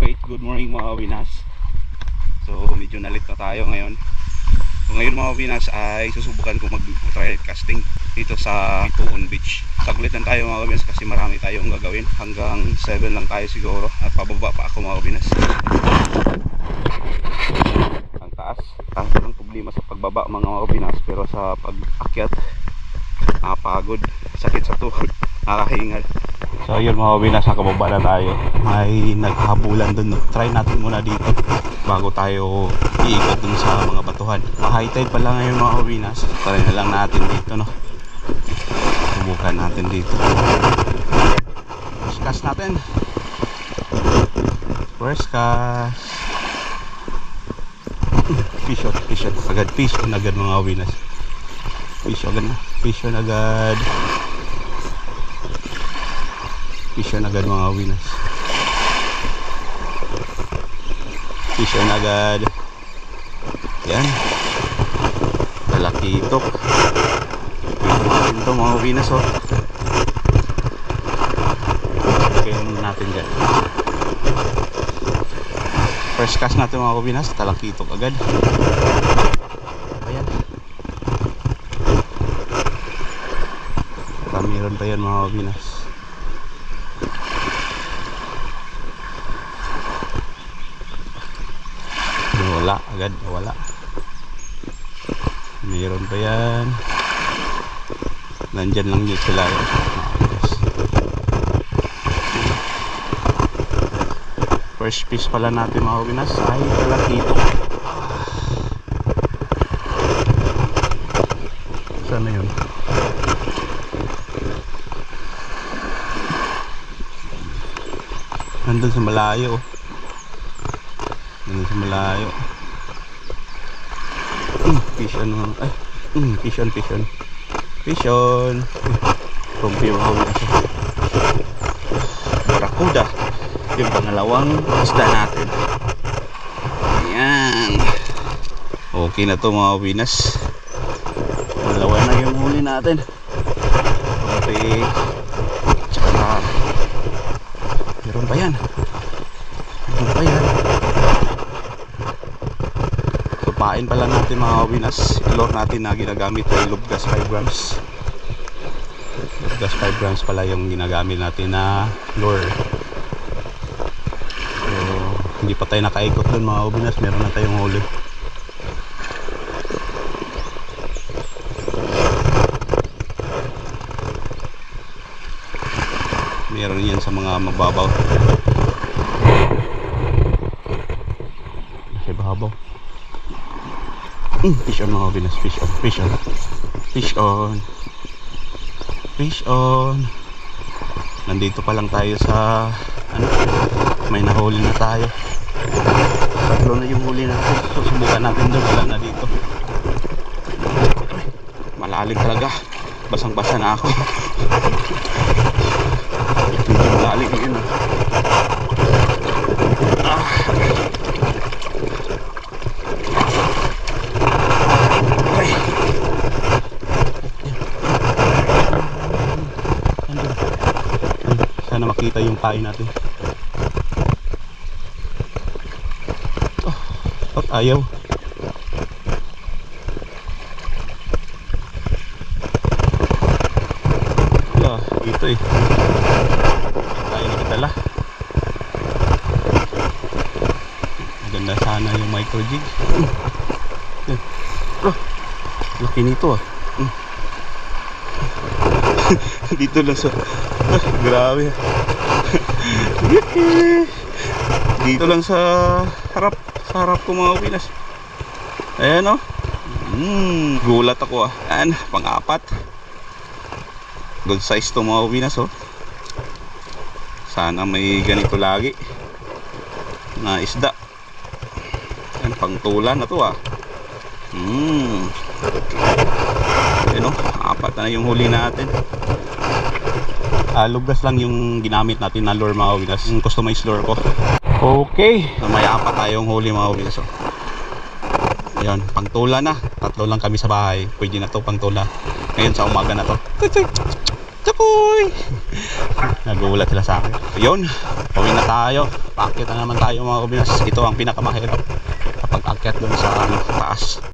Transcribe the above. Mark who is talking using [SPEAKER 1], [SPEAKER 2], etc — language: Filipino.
[SPEAKER 1] Alright, good morning mga Winas. So medyo nalit na tayo ngayon. So ngayon mga Winas ay susubukan ko mag-trial casting dito sa Tuon Beach. Saglit lang tayo mga Winas kasi marami tayong gagawin. Hanggang 7 lang tayo siguro at pababa pa ako mga Winas. Ang taas ang problema sa pagbaba mga Winas, pero sa pag-akyat nakapagod, sakit sa tuhod, nakakahingal. So yun mga Winas, nakababa na tayo. May naghabulan dun, no? Try natin muna dito bago tayo iikot dun sa mga batuhan. Ma-high tide pala ngayon mga Winas. Try na lang natin dito, no? Subukan natin dito. First cast natin. First cast. Fish on agad. Fish on agad mga Winas. Fish on agad na. Fish on agad. Fish on agad mga Winas. Fish on agad. Yan. Lalaki ito. Ito natin ito mga Winas, oh. Kaya natin dyan. First cast natin mga Winas. Talaki ito agad. Ayan. Meron pa yan mga Winas. Wala agad, wala. Meron pa yan. Nandyan lang yun sila. First piece pala natin mga Winas ay talaki ito. Sana yun? Nandun sa malayo. Nandun sa malayo. Fish on. Ay, fish on. Fish on. Kumpi mga Winas. Barakuda. Yung pangalawang isda natin. Ayan. Okay na to mga Winas. Dalawa na yung huli natin. Okay. Tsaka meron pa yan. Pain pala natin mga Winas. Lure natin na ginagamit ay Lubgas 5 grams. Lubgas 5 grams pala yung ginagamit natin na lure. So, hindi pa tayo nakaikot dun mga Winas. Meron na tayong huli. Meron yan sa mga mababaw. Sa babaw. Fish on mga Winas. Fish on. Nandito pa lang tayo sa may nahuli na tayo. Tatlo na yung huli natin. So subukan natin doon. Wala na dito. Malalim talaga. Basang basa na ako. Malalim yun. Sana makita yung pain natin. At ayaw. Ito eh. Tayo nakadala. Maganda sana yung micro jig. Laki nito ah. Dito lang sa grabe. Dito lang sa harap ko mga Winas. Ayan oh. Gulat ako ah. Ayan, pang-apat. Good size to mga Winas oh. Sana may ganito lagi na isda. Ayan, pangtulan na to ah. Ayan oh, apat na yung huli natin. Lubgas lang yung ginamit natin na lure mga Winas, yung customized lure ko. Okay, so may apat tayong huli mga Winas oh. Ayan, pangtula na. Tatlo lang kami sa bahay. Pwede na to pangtula. Ngayon sa umaga na to. Uy! Nagulat sila sa akin. Yun, uwi na tayo. Paakyat na naman tayo mga kabinas. Ito ang pinakamahirap kapag akyat doon sa taas.